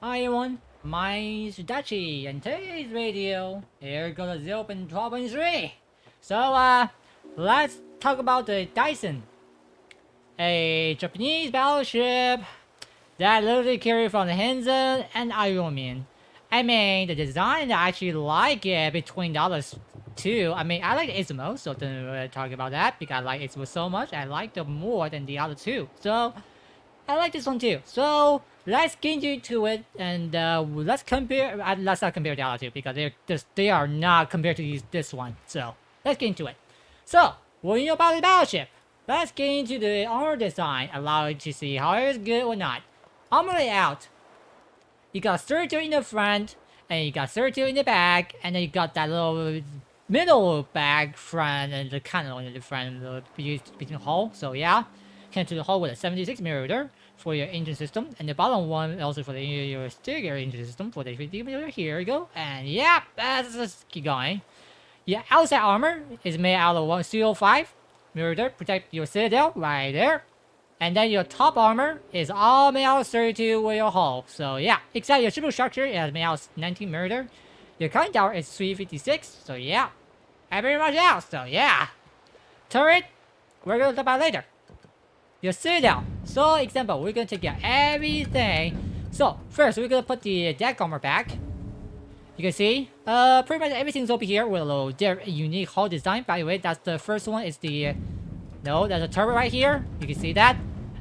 Hi everyone, my name's Dachi, and today's video, here goes the 0.12.3. So, let's talk about the Daisen, a Japanese battleship that literally carried from the Hinzen and Iron Man. I mean, the design, I actually like it between the other two. I mean, I like Izumo, so don't really talk about that because I like Izumo so much. I like them more than the other two. So, I like this one too. So let's get into it and let's compare. Let's not compare the other two because they are not compared to this one. So let's get into it. So what do you know about the battleship? Let's get into the armor design. Allow you to see how it is good or not. Armor layout. You got 32 in the front, and you got 32 in the back, and then you got that little middle back front and the cannon in the front between the hull. So yeah. Connect to the hull with a 76mm for your engine system, and the bottom one also for your steering engine system for the 50mm. Here we go, and yeah, let's just keep going. Your outside armor is made out of 105mm, protect your citadel right there, and then your top armor is all made out of 32 with your hull. So yeah, except your superstructure is made out of 19mm. Your conning tower is 356. So yeah, every much else. So yeah, turret we're gonna talk about later. Your citadel. So example, we're gonna take out everything. So first we're gonna put the deck armor back. You can see, pretty much everything's over here with a little unique hull design. By the way, that's the first one. Is the no, there's a turret right here. You can see that.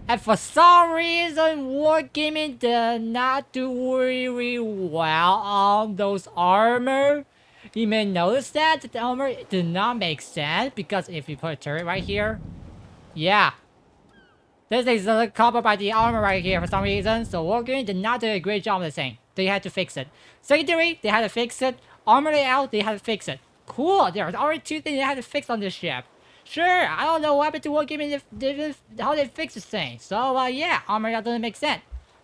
And for some reason, Wargaming did not do really well on those armor. You may notice that the armor did not make sense because if you put a turret right here, yeah. This is covered by the armor right here for some reason, so Wargaming did not do a great job of the thing. They had to fix it. Secondary, they had to fix it. Armor layout, they had to fix it. Cool, there's already two things they had to fix on this ship. Sure, I don't know what happened to Wargaming how they fixed this thing. So, yeah, armor layout doesn't make sense.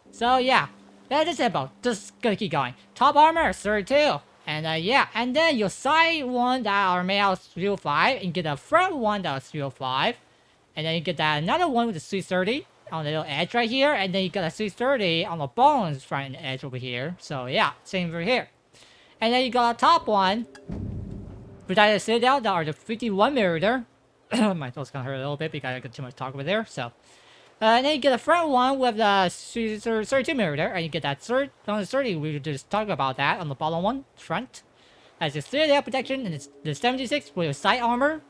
So, yeah, that's just simple. Just gonna keep going. Top armor, 32. And, yeah, and then your side one that are made out of 305, and get the front one that is 305. And then you get that another one with the 330 on the little edge right here. And then you got a 330 on the bones front edge over here. So yeah, same over here. And then you got a top one. Which I just said out that are the 51mm. My throat's gonna hurt a little bit because I got too much talk over there. So and then you get a front one with the 32mm. And you get that third on the 30. We just talked about that on the bottom one front. As the citadel protection and it's the 76 with your side armor.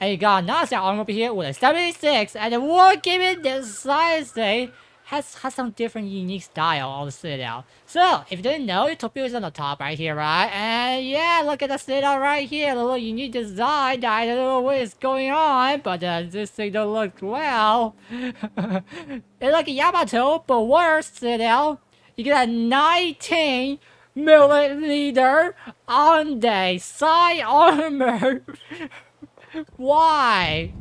And you got another set armor over here with a 76, and the Wargaming design thing has some different unique style on the citadel. So, if you didn't know, the Torpedo is on the top right here, right? And yeah, look at the citadel right here, the little unique design. I don't know what is going on, but this thing don't look well. It's like a Yamato, but worse citadel. You get a 19mm on the side armor. Why?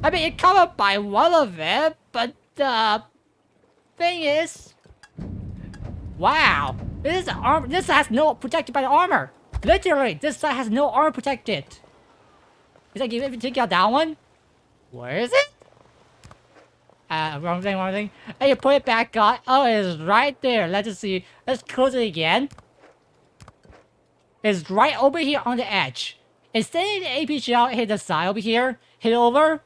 I mean, it covered by one of it, but the thing is, wow, this armor. This has no protected by the armor. Literally, this side has no armor protected. It's like if you take out that one, where is it? Wrong thing. And you put it back on. Oh, it's right there. Let's just see. Let's close it again. It's right over here on the edge. Instead of the AP shell hit the side over here, hit over,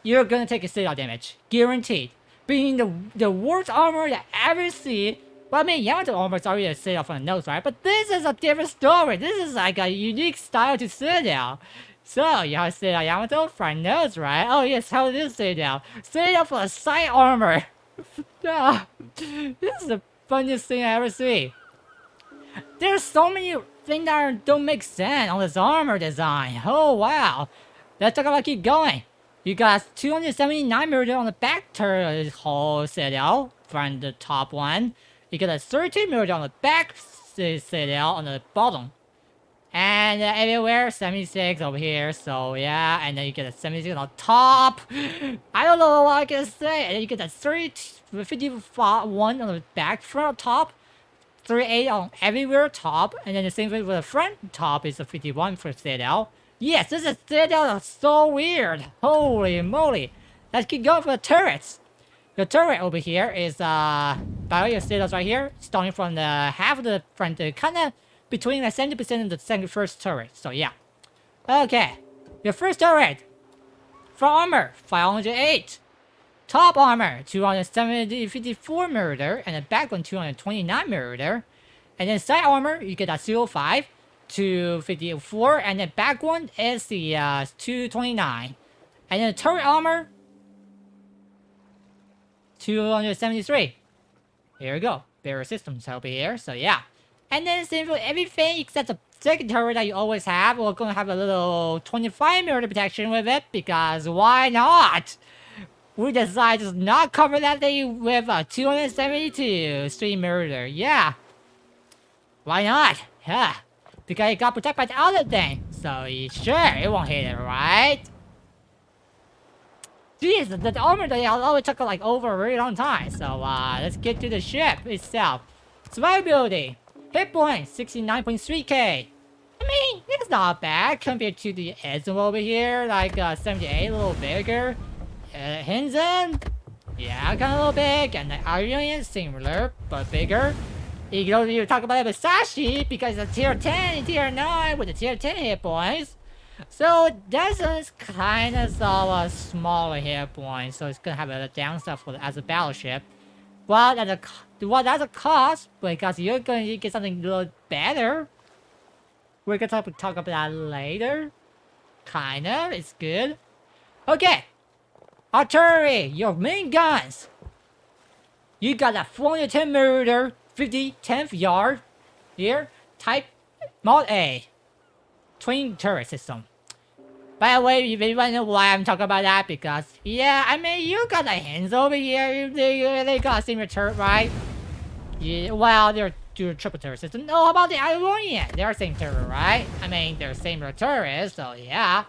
you're gonna take a citadel damage. Guaranteed. Being the worst armor that I ever see. Well, I mean, Yamato armor is already a citadel from the nose, right? But this is a different story. This is like a unique style to citadel. So, you have citadel Yamato, front nose, right? Oh yes, how is this citadel? Citadel for a side armor. This is the funniest thing I ever see. There's so many things that don't make sense on this armor design. Oh wow. Let's talk about keep going. You got 279mm on the back turret hull citadel from the top one. You got a 32mm on the back citadel on the bottom. And everywhere 76 over here. So yeah, and then you get a 76 on the top. I don't know what I can say. And then you get a 51 on the back front top. 38 on everywhere top, and then the same thing with the front top is a 51 for citadel. Yes, this is citadel. That's so weird. Holy moly! Let's keep going for the turrets. The turret over here is bio status right here, starting from the half of the front, kind of between the 70% of the second first turret. So yeah. Okay, your first turret. For armor, 508. Top armor, 254 murder, and the back one 229 murder. And then side armor, you get a 05, 254, and the back one is the 229. And then the turret armor, 273. Here we go. Barrier systems over here, so yeah. And then same for everything except the second turret that you always have. We're gonna have a little 25 murder protection with it, because why not? We decided to not cover that thing with a 272 stream murder. Yeah. Why not? Yeah. Because it got protected by the other thing. So sure, it won't hit it, right? Jeez, the armor that always took like over a very long time. So let's get to the ship itself. Survivability. Hit points 69.3k. I mean, it's not bad compared to the Edson over here, like 78, a little bigger. Hinzen, yeah, kind of a little big, and the IJN similar, but bigger. You don't even talk about it with Sashi, because it's tier 10 and tier 9 with the tier 10 hit points. So Daisen's kind of a smaller hit point, so it's gonna have a downside for as a battleship. Well, that's a cost, because you're gonna get something a little better. We're gonna talk about that later. Kinda, it's good. Okay. Artillery, your main guns. You got a 410 murder, 50 10th yard. Here, type mod A. Twin turret system. By the way, you may know why I'm talking about that, because yeah, I mean you got the hands over here. They got a similar turret, right? Yeah, well, they're triple turret system. No, how about the Ironian? They're same turret, right? I mean they're similar turrets, so yeah.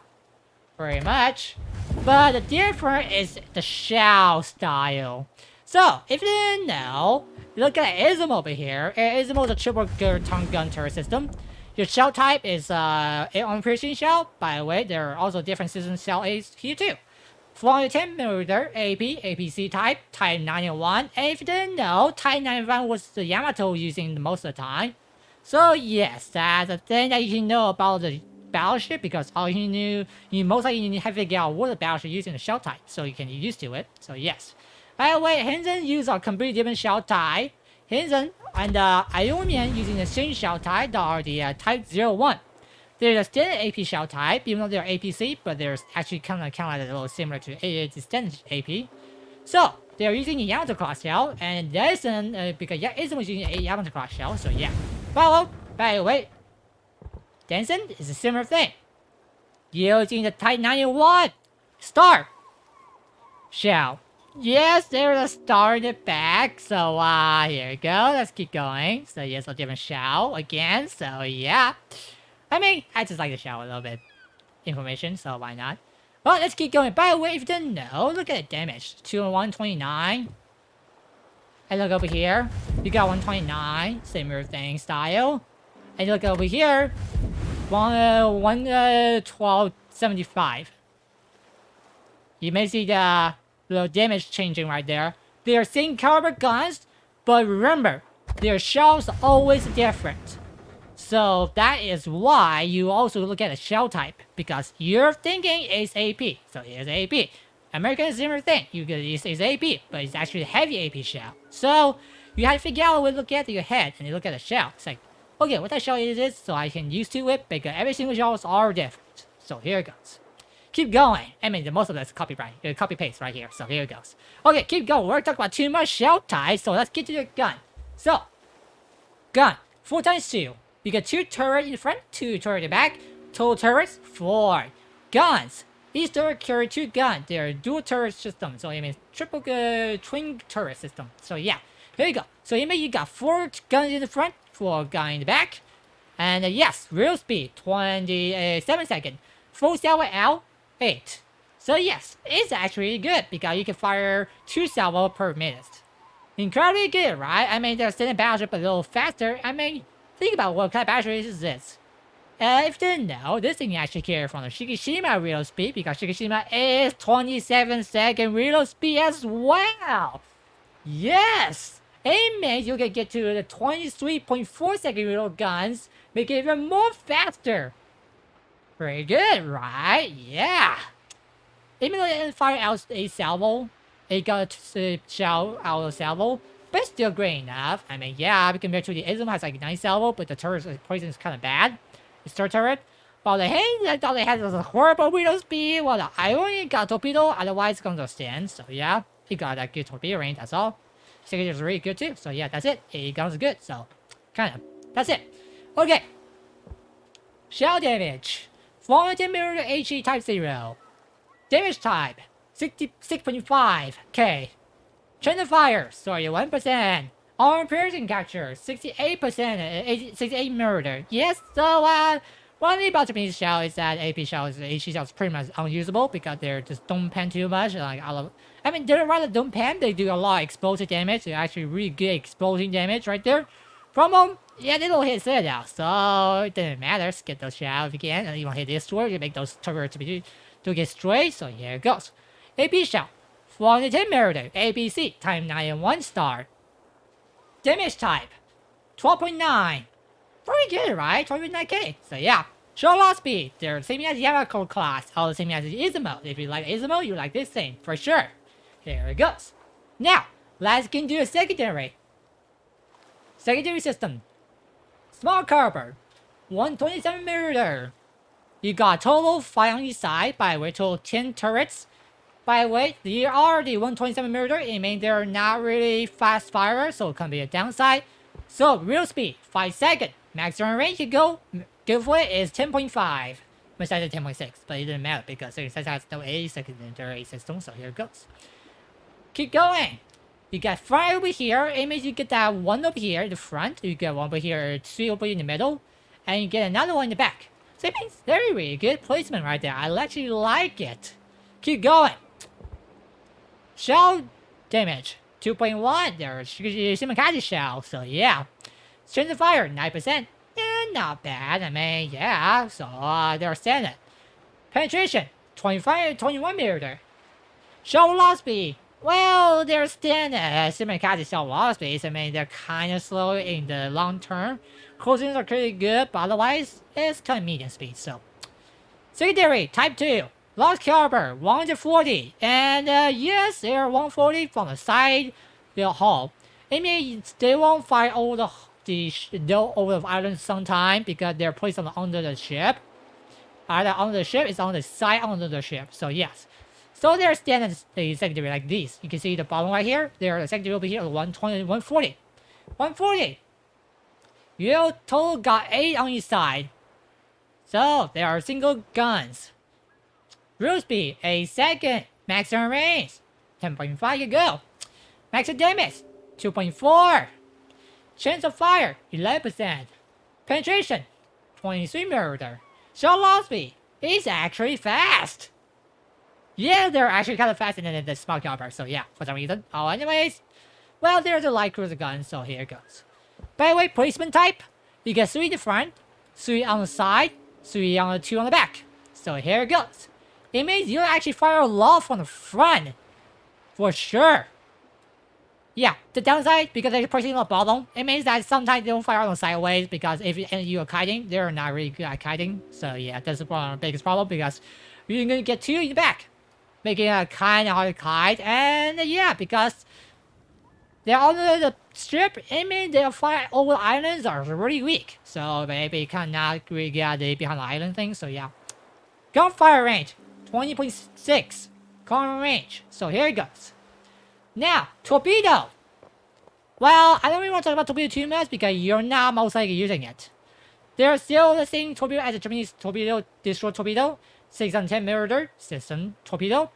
Very much. But the difference is the shell style. So, if you didn't know, look at ISM over here. ISM is a triple ton gun turret system. Your shell type is on piercing shell. By the way, there are also different system shell A's here too. 410mm AP, APC type, Type 91. And if you didn't know, Type 91 was the Yamato using the most of the time. So yes, that's a thing that you can know about the Battleship, because all you most likely you have to figure out what the Battleship using the shell type, so you can get used to it. So yes. By the way, Hinzen use a completely different shell type. Hinzen and Ionian using the same shell type that are the Type 01. They're the standard AP shell type, even though they're APC, but they're actually kind of like a little similar to the standard AP. So they're using a Yamato class shell, and Daisen because Daisen was using a Yamato class shell. So yeah. By the way, Daisen is a similar thing. Using the Type 91 star shell. Yes, there's a star in the back. So here we go. Let's keep going. So yes, a different shell again. So yeah. I mean, I just like the shell a little bit. Information, so why not? Well, let's keep going. By the way, if you didn't know, look at the damage. 129. And look over here. You got 129. Similar thing style. And look over here. 1275. You may see the little damage changing right there. They are same caliber guns, but remember, their shells are always different. So that is why you also look at the shell type, because you're thinking it's AP. So here's AP. American is similar thing. You get it's AP, but it's actually a heavy AP shell. So you have to figure out when you look at your head and you look at the shell. It's like, okay, what that shell is this, so I can use to it, because every single shells are different. So here it goes. Keep going. I mean, the most of that's copy paste right here. So here it goes. Okay, keep going. We're talking about too much shell types, so let's get to the gun. So, gun 4x2. You get 2 turrets in the front, 2 turrets in the back. Total turrets 4. Guns. Each turret carry 2 guns. They are dual turret system, so it means triple twin turret system. So yeah, here you go. So you got 4 guns in the front, 4 guns in the back, and yes, real speed 27 seconds. Full salvo out 8. So yes, it's actually good because you can fire 2 salvo per minute. Incredibly good, right? I mean, they're sending battleship a little faster. I mean, think about what kind of battleship is this. If you didn't know, this thing actually carries from the Shikishima reload speed because Shikishima is 27-second reload speed as well. Yes! It means you can get to the 23.4-second reload guns, make it even more faster. Pretty good, right? Yeah. Even though it fired out a salvo, it got to shell out a salvo, but still great enough. I mean, yeah, compared to the Ism has like 9 salvo, but the turret's poison is kind of bad. It's third turret. While the Haze, I thought they had a horrible reload speed, while the Iron got Torpedo, otherwise it's gonna stand. So yeah, he got that good Torpedo range, that's all. Second is really good too, so yeah, that's it. 8 guns good, so kind of, that's it. Okay. Shell damage. 410 mirror HE type 0. Damage type, 66.5k. Trend of fire, 1%. Armor piercing capture, 68%, 68 murder. Yes, so one thing about Japanese shell is that AP shells, HE shells pretty much unusable because they're just don't pan too much. Like I mean, they're rather don't pan. They do a lot of explosive damage. They're actually really good explosive damage right there. From them, yeah, they don't hit Citadel, so it doesn't matter. Skip those shells if you can, and you want to hit this sword, you make those turrets to get straight. So here it goes. AP shell, 410 murder, ABC, time 9 and 1 star. Damage type, 12.9. Pretty good, right? 29k. So yeah. Short loss speed, they're the same as Yamato class, all the same as the Izumo. If you like Izumo, you like this thing, for sure. Here it goes. Now, let's get into the secondary. Secondary system. Small caliber, 127mm. You got total 5 on each side, by the way, total 10 turrets. By the way, they are already 127mm, it means they're not really fast fire, so it can be a downside. So, real speed, 5 seconds. Maximum range you go for it is 10.5. Which I said 10.6, but it didn't matter because it says has no 80 secondary system, so here it goes. Keep going. You got 5 over here, it means you get that 1 over here in the front, you get 1 over here, 3 over in the middle, and you get another one in the back. So it means very, really good placement right there. I actually like it. Keep going. Shell damage, 2.1. There's Shimakaze shell, so yeah. Strength of fire, 9%. Yeah, not bad. I mean, yeah, so they're standard. Penetration, 21mm. Shell velocity, well, they're standard. Shimakaze shell velocity, I mean, they're kind of slow in the long term. Closings are pretty good, but otherwise, it's kind of medium speed, so. Secondary, type 2. Large caliber, 140. And yes, they're 140 from the side, the hull. It means they won't fire over over the island sometime because they're placed under the ship. Either under the ship, it's on the side under the ship. So yes. So they're standard secondary like these. You can see the bottom right here. They're secondary over here, 120, 140. 140. You total got 8 on each side. So they are single guns. Real speed, 8 seconds. Maximum range, 10.5 you go. Maximum damage, 2.4. Chance of fire, 11%. Penetration, 23mm. Shell loss speed, is actually fast. Yeah, they're actually kind of faster than the small caliber, so yeah, for some reason. Oh, anyways. Well, there's a light cruiser gun, so here it goes. By the way, placement type, you get 3 in the front, 3 on the side, 3 on the 2 on the back. So here it goes. It means you actually fire a lot from the front. For sure. Yeah, the downside, because they're pushing on the bottom, it means that sometimes they don't fire on the sideways because if you are kiting, they're not really good at kiting. So yeah, that's the biggest problem because you're going to get 2 in the back. Making it kind of hard to kite. And yeah, because they're under the strip, it means their fire over islands are really weak. So maybe cannot really get the behind the island thing. So yeah. Gunfire range, 20.6. Common range. So here it goes. Now, Torpedo. Well, I don't really want to talk about Torpedo too much because you're not most likely using it. They're still the same Torpedo as the Japanese Torpedo, Destroy Torpedo. 610mm system Torpedo.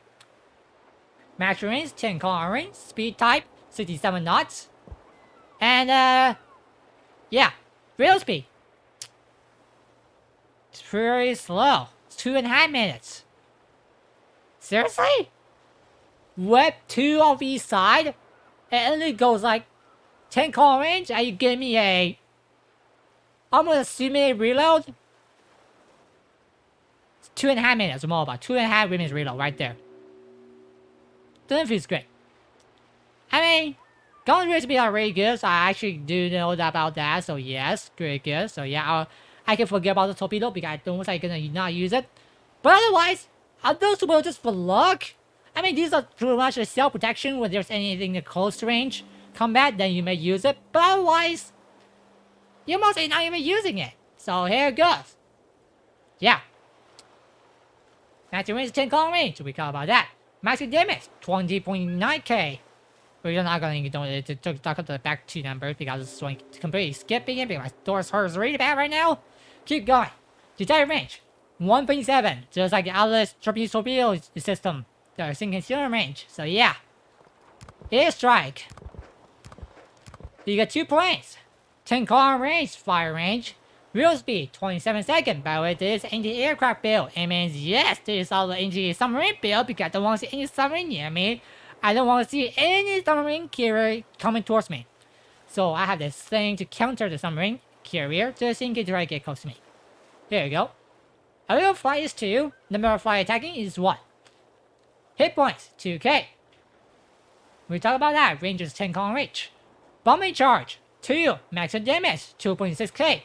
Max range, 10 kilometer range. Speed type, 67 knots. And, yeah. Real speed. It's pretty slow. It's 2.5 minutes. Seriously? Whip 2 of each side? And it goes like 10 kilometer range and you give me a almost a 3-minute reload? 2.5 minutes or more, about 2.5 minutes reload right there. Doesn't feel great. I mean, gun rates are really good, so I actually do know about that. So yes, pretty good. So yeah, I can forget about the torpedo because I don't think I'm gonna not use it. But otherwise, are those torpedoes just for luck? I mean, these are pretty much a self-protection when there's anything in close range combat, then you may use it. But otherwise, you're mostly not even using it. So here it goes. Yeah. Maximum range 10 kilometer range. We talk about that. Maximum damage 20.9k. We're not going to talk about the back two numbers because it's going completely skipping it because my door's hurts really bad right now. Keep going. Desired range 1.7, just like the other Japanese torpedo system. The sinking concealment range. So yeah. Air strike. You get 2 points. 10 kilometer range, fire range. Real speed, 27 seconds. By the way, this is anti-aircraft build. It means yes, this is also anti-submarine build because I don't want to see any submarine near me. I don't want to see any submarine carrier coming towards me. So I have this thing to counter the submarine carrier just in case they try to get close to me. Here we go. Aerial flight is 2. Number of flight attacking is 1. Hit points, 2k. We talk about that. Range is 10 kilometer range. Bombing charge, 2. Maximum damage, 2.6k.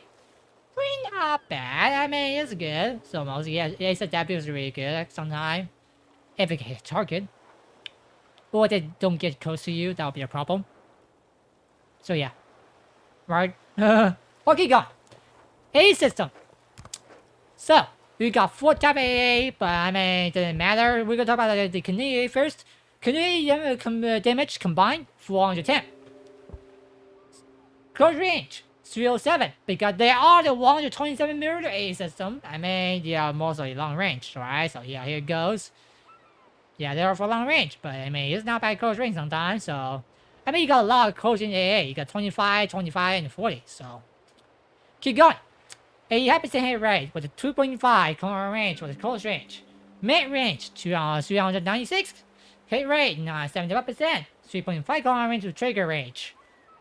Pretty not bad. I mean, it's good. So mostly, yeah, it's a debut is really good sometimes. If it can hit target. Or they don't get close to you, that'll be a problem. So yeah. Right? Okay, go. A system. So, we got 4 type AA, but I mean, it doesn't matter. We're gonna talk about the Canadian first. Canadian damage combined, 410. Close range, 307, because they are the 127mm A system. I mean, they are mostly long range, right? So yeah, here it goes. Yeah, they're for long range, but I mean, it's not bad close range sometimes, so... I mean, you got a lot of close range AA. You got 25, 25, and 40, so... Keep going. 85% hit rate with a 2.5 kilometer range with a close range. Mid range, 396. Hit rate, 75%. 3.5 kilometer range with trigger range.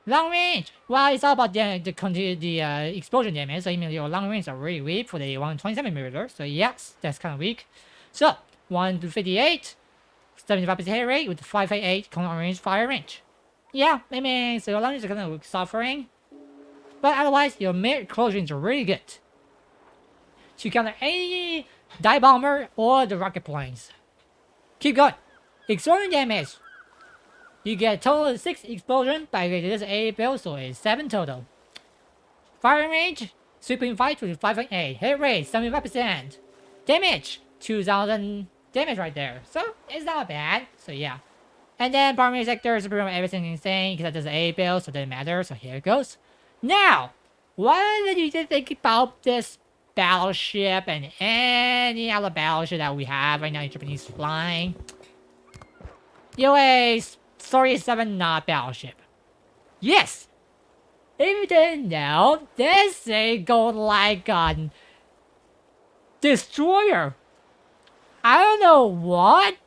Long range, well, it's all about the explosion damage, so I mean, your long range are really weak for the 127mm, so yes, that's kind of weak. So, 1 to 58, 75% hit rate with 588 kilometer range fire range. Yeah, I mean, so your long range is kind of suffering. But otherwise, your mid-close range are really good. To counter any dive bomber or the rocket planes. Keep going. Explosion damage. You get a total of 6 explosions by this A build, so it's 7 total. Fire range, 3.5 to 5.8. Hit rate, 75%. Damage, 2,000 damage right there. So, it's not bad. So, yeah. And then, primary sector is pretty much everything insane because there's an A build, so it doesn't matter. So, here it goes. Now, what did you think about this battleship and any other battleship that we have right now in Japanese flying? UA-37 not battleship. Yes! If you didn't know, this is a gold like gun destroyer. I don't know what,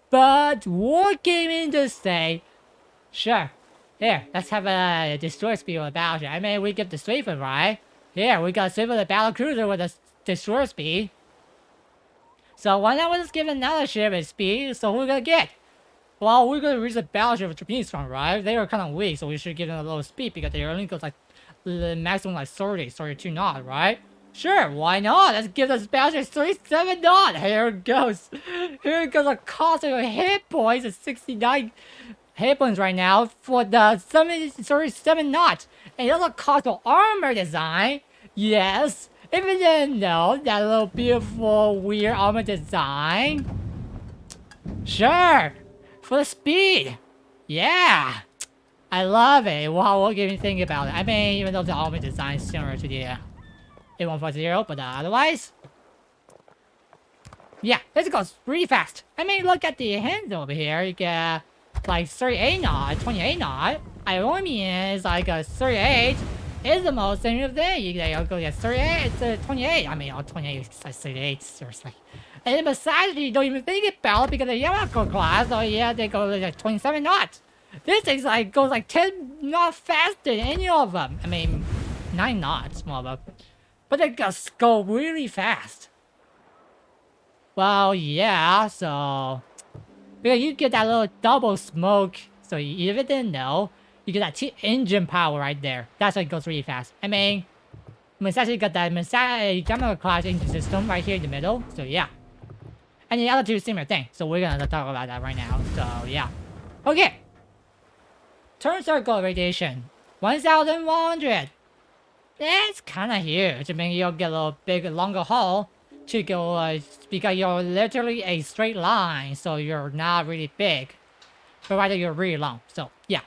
but War Gaming to say, sure. Here, let's have a destroyer speed with a battleship. I mean, we get the Swift, right? Here, we got Swift with a battle cruiser with a destroyer speed. So why not let's give another ship a speed? So who we gonna get? Well, we're gonna reach the battleship with Japanese front, right? They are kind of weak, so we should give them a little speed because they only go like the maximum like 32 knots, right? Sure, why not? Let's give this battleship 37 knots. Here it goes. Here it goes. A cost of hit points at 69. Hit points right now for the 37 knots. And it also cost for armor design. Yes. If you didn't know that little beautiful weird armor design. Sure. For the speed. Yeah. I love it. Wow, what can you think about it? I mean, even though the armor design is similar to the A140, but otherwise. Yeah, this goes really fast. I mean, look at the hands over here. You get like 38 knot, 28 knot. Ironian is like a 38 is the most similar thing. You go get 38 to 28. I mean, 28 is like 38, seriously. And then besides, you don't even think about it because the Yamato class, oh yeah, they go like 27 knots. This thing like goes like 10 knots faster than any of them. I mean, 9 knots more of them. But they just go really fast. Well, yeah, so... Because you get that little double smoke, so you even didn't know, you get that engine power right there. That's why it goes really fast. I mean, Masashi got that Yamato class engine system right here in the middle, so yeah. And the other two similar thing, so we're gonna talk about that right now, so yeah. Okay. Turn circle radiation, 1,100. That's kinda huge. I mean, you'll get a little big, longer haul to go, because you're literally a straight line, so you're not really big. But rather, you're really long, so yeah.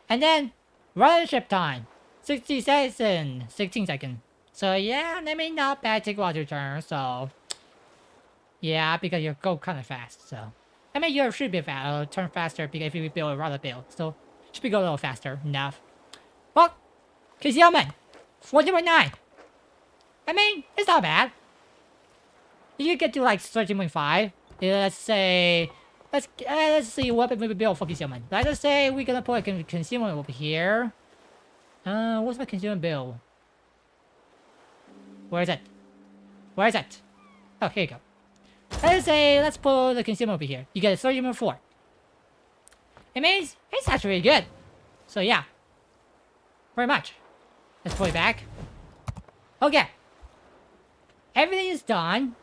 And then, Battleship time, 60 seconds, 16 seconds. So yeah, I mean, not bad, take a while to turn, so... Yeah, because you go kinda fast, so... I mean, you should be turn faster because if you build a rather build, so... Should be go a little faster, enough. Well, Concealment, 14.9. I mean, it's not bad. You get to like 13.5. Let's say, let's see what we build for concealment. Let's say we're gonna put a concealment over here. What's my concealment build? Where is it? Where is it? Oh, here you go. Let's say, let's put the concealment over here. You get a 13.4. It means it's actually really good. So yeah, very much. Let's put it back. Okay. Everything is done.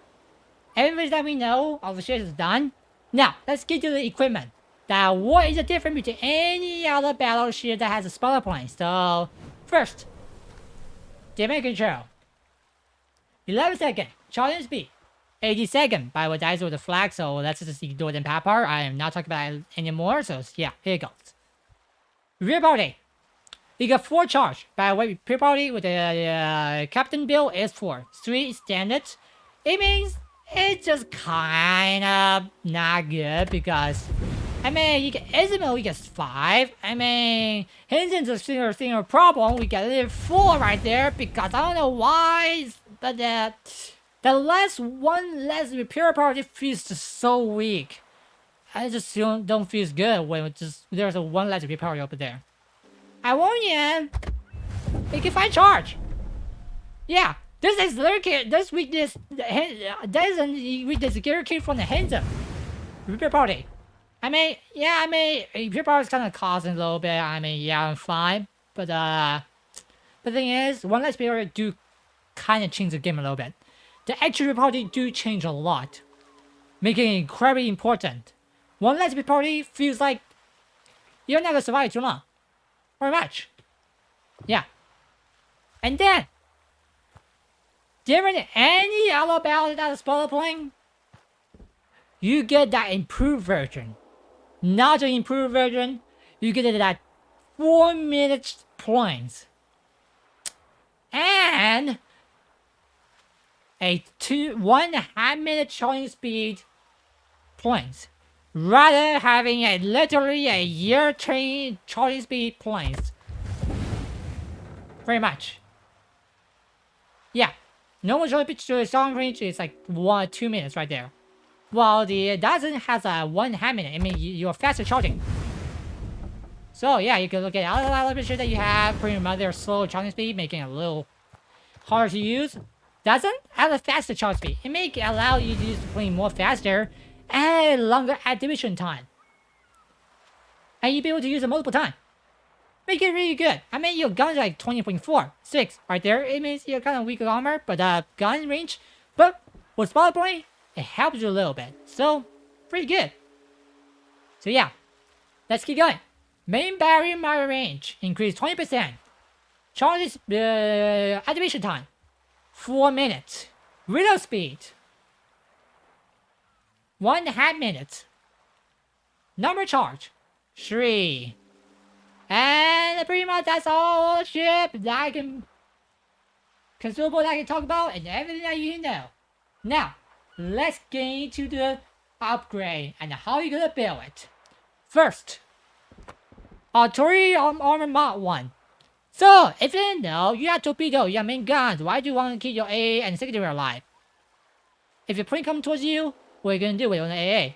Everything that we know, all the shit is done. Now, let's get to the equipment. Now, what is the difference between any other battleship that has a spoiler plane? So, first, damage control. 11 second, charging speed. 80 second, by what dies with the flag, so let's just ignore the impact part. I am not talking about it anymore, so yeah, here it goes. Rear body. You got 4 charge. By the way, rear body with the captain build is 4. 3 standard. It means it's just kind of not good because, I mean, you get Isabel, we get 5. I mean, Hinton's a single problem. We get 4 right there because I don't know why, but the last one less repair part feels just so weak. I just don't feel good when there's a one less repair part over there. I warn you, you can find charge. Yeah, this is this weakness doesn't weakness guaranteed from the Hinton repair party. I mean, yeah, I mean, repair party is kind of costing a little bit. I mean, yeah, I'm fine, but the thing is, one less repair do kind of change the game a little bit. The actual repair party do change a lot, making it incredibly important. One less repair party feels like you're not gonna survive too long. Very much. Yeah. And then, different than any other battle that is spoiler playing, you get that improved version. Not the improved version, you get that 4 minutes points. And a 1.5 minute charging speed points. Rather having a literally a year train charging speed points. Very much. Yeah. Normal charging speed to sound range is like 1 or 2 minutes right there. While the Daisen has a 1.5 minute. I mean, you're faster charging. So yeah, you can look at other literature that you have. Pretty much their slow charging speed, making it a little harder to use. Daisen has a faster charge speed. It may allow you to use the plane more faster and longer activation time. And you'll be able to use it multiple times. Make it really good. I mean, your gun's like 20.4, 6 right there. It means you're kind of weak armor, but gun range. But with spoiler point, it helps you a little bit. So, pretty good. So yeah, let's keep going. Main battery range increased 20%. Charges activation time 4 minutes. Reload speed 1.5 minutes. Number charge 3. And pretty much that's all the ship that I can consumable that I can talk about and everything that you know. Now, let's get into the upgrade and how you're gonna build it. First, Artillery Armor Mod 1. So, if you didn't know, you have Torpedo, your main guns. Why do you want to keep your AA and secondary alive? If your plane comes towards you, what are you gonna do with an AA?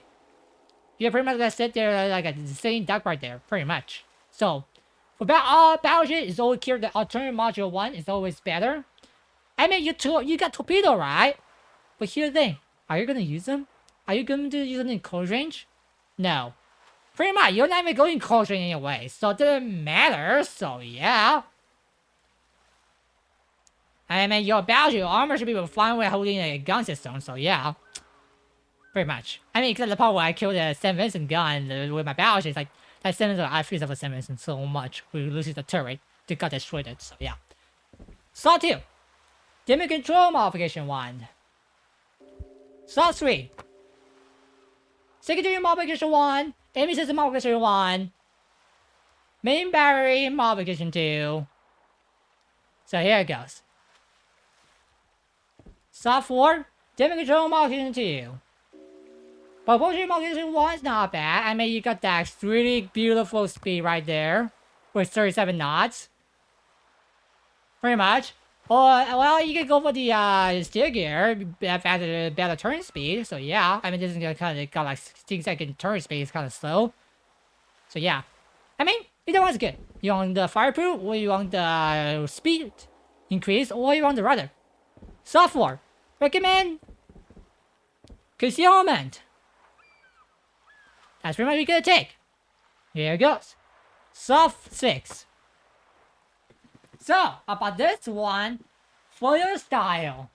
You're pretty much gonna sit there like a sitting duck right there, pretty much. So, for Battleship, it's always clear that Alternative Module 1 is always better. I mean, you got Torpedo, right? But here's the thing. Are you gonna use them? Are you going to use them in close range? No. Pretty much, you're not even going close range anyway, so it doesn't matter, so yeah. I mean, your battleship armor should be flying while holding a gun system, so yeah. Pretty much. I mean, except the part where I killed a St. Vincent gun with my battleship, it's like, that St. Vincent, I freeze up a St. Vincent so much, we loses the turret, they got destroyed it, so yeah. Saw 2. Damage control modification 1. Saw 3. Secondary modification 1. Enemy system modification 1. Main battery modification 2. So here it goes. Saw 4. Damage control modification 2. Propulsion modification 1 is not bad. I mean, you got that really beautiful speed right there. With 37 knots. Pretty much. Or, well, you can go for the steer gear, better turn speed. So yeah, I mean, this is kind of got like 16-second turn speed. It's kind of slow. So yeah, I mean, either one's good. You want the fireproof, or you want the speed increase, or you want the rudder. Software recommend concealment. That's pretty much what you're gonna take. Here it goes. Soft 6. So, about this one, for your style,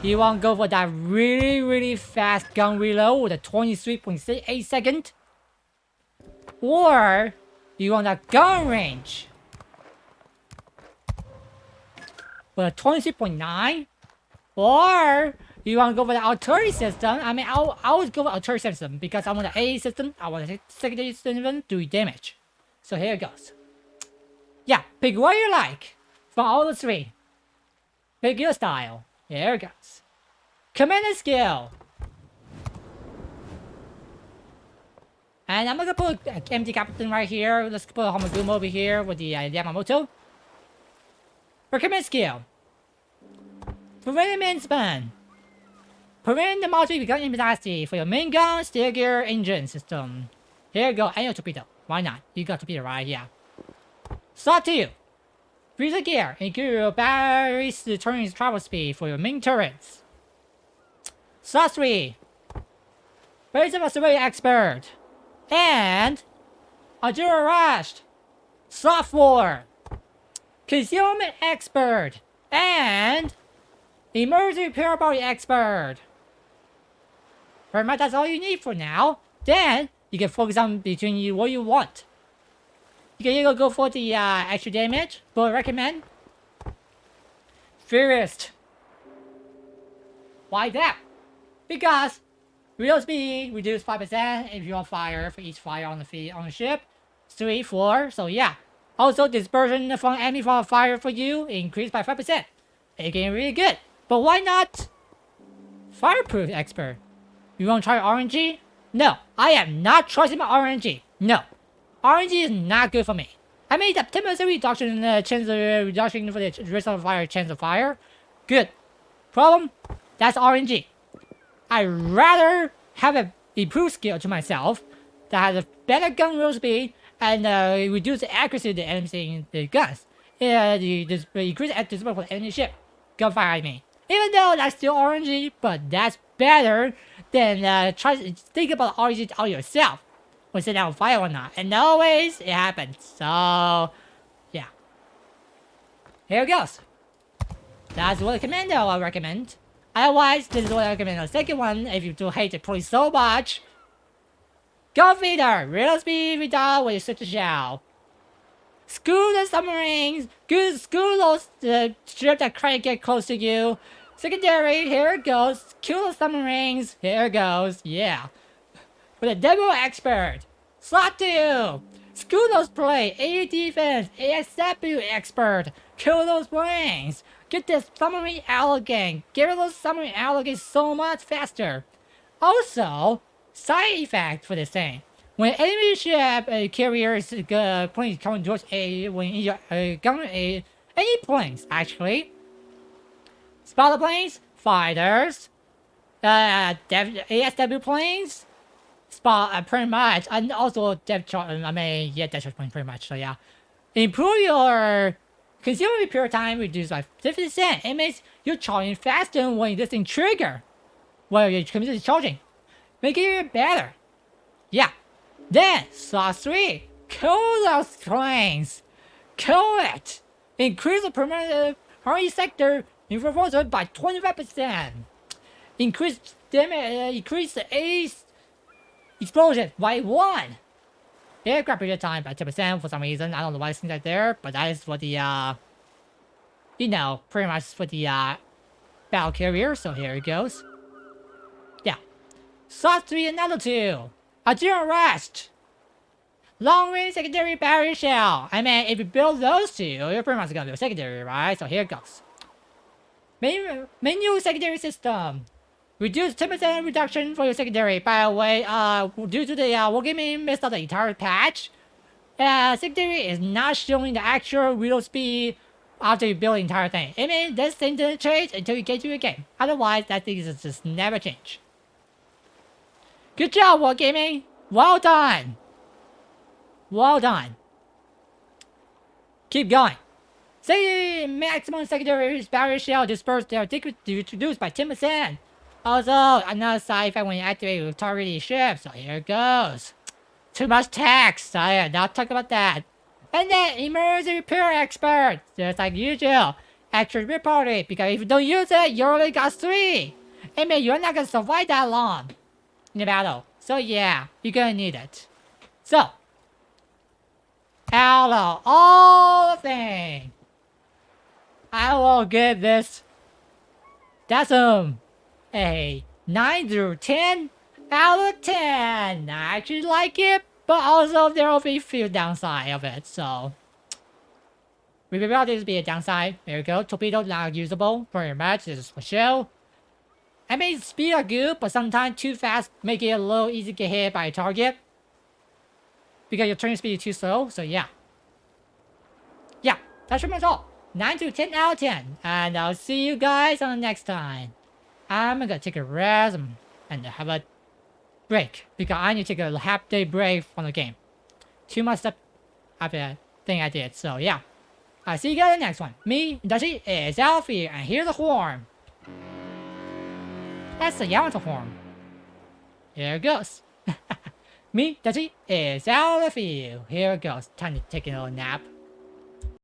you want to go for that really fast gun reload with a 23.8 second, or you want that gun range with a 23.9, or you want to go for the artillery system. I mean, I would go for artillery system because I want the A system, I want the secondary system to do damage. So here it goes. Yeah, pick what you like from all the 3. Pick your style. Here it goes. Commander skill. And I'm gonna put an empty captain right here. Let's put a Homagumo over here with the Yamamoto. For command skill. Prevent main span. Prevent the multi gun capacity for your main gun, steer gear, engine system. Here you go, and your torpedo. Why not? You got torpedo right here. Saw 2. Freeze the gear and give your batteries the turning travel speed for your main turrets. Saw 3. Raise of a survey expert. And Artillery Rush. Saw 4. Concealment expert. And emergency repair body expert. Pretty much that's all you need for now. Then you can focus on between you what you want. You can either go for the extra damage, but I recommend Furious. Why that? Because real speed reduced 5% if you want fire for each fire on the ship. 3, 4. So yeah. Also dispersion from enemy fire for you increased by 5%. Again, really good. But why not fireproof expert? You want to try RNG? No, I am not choosing my RNG. No. RNG is not good for me. I mean, the 10% reduction chance of reduction for the risk of fire, chance of fire. Good. Problem? That's RNG. I'd rather have an improved skill to myself that has a better gun roll speed and reduce the accuracy of the enemy guns. Increase the dispersion for the enemy ship. Gunfire, I mean. Even though that's still RNG, but that's better than try to think about RNG all yourself. When set on fire or not. And always it happens. So yeah. Here it goes. That's what the commando I recommend. Otherwise, this is what I recommend. The second one, if you do hate the police so much. Go feeder! Real speed reduction with such a shell. Screw the submarines! Screw those ships that try to get close to you. Secondary, here it goes. Kill the submarines. Here it goes. Yeah. With a demo expert. Slot 2. Screw those planes. A defense. ASW expert. Kill those planes. Get this submarine out again. Get those submarine out again so much faster. Also, side effect for this thing. When enemy ship carriers planes coming towards when you gun any planes actually. Spotter planes, fighters, ASW planes. Pretty much, and also depth chart. I mean, yeah, depth chart point pretty much. So yeah, improve your Consumer repair time reduced by 50%. It means you're charging faster when this thing trigger. While you're continuously charging. Make it better. Yeah. Then, slot 3. Kill those planes. Kill it. Increase the permanent harmony sector in proposal by 25%. Increase the ace explosion by 1. Aircraft repair time by 10% for some reason. I don't know why it's like there, but that is for the you know, pretty much for the battle carrier. So here it goes. Yeah. Slot 3 another 2. A dual rest. Long range secondary barrier shell. I mean, if you build those 2, you're pretty much gonna build secondary, right? So here it goes. Menu secondary system. Reduce 10% reduction for your secondary. By the way, due to the Wargaming messed up the entire patch, secondary is not showing the actual real speed after you build the entire thing. I mean, this thing doesn't change until you get to your game. Otherwise, that thing is just never change. Good job, Wargaming. Well done. Well done. Keep going. Say maximum secondary barrier shell dispersed. They are reduced by 10%. Also, another side effect when you activate your targeted ship. So here it goes. Too much text. I am not talking about that. And then emergency repair expert. Just like usual. Extra repair party. Because if you don't use it, you only got 3. I mean, you're not gonna survive that long in the battle. So yeah, you're gonna need it. So, out of all the things, I will give this Daisen a 9 through 10 out of 10. I actually like it, but also there will be a few downside of it, so repairability be a downside. There we go. Torpedo not usable pretty much. This is for show. I mean, speed are good, but sometimes too fast make it a little easy to get hit by a target because your turning speed is too slow. So yeah, that's pretty much all. 9 to 10 out of 10, and I'll see you guys on the next time. I'm gonna take a rest and have a break because I need to take a half-day break from the game. Too much stuff after that thing I did. So yeah, I'll see you guys in the next one. Me, Dashi, is Alfie, and here's the horn. That's the Yamato horn. Here it goes. Me, Dashi, is out of the field. Here it goes. Time to take a little nap.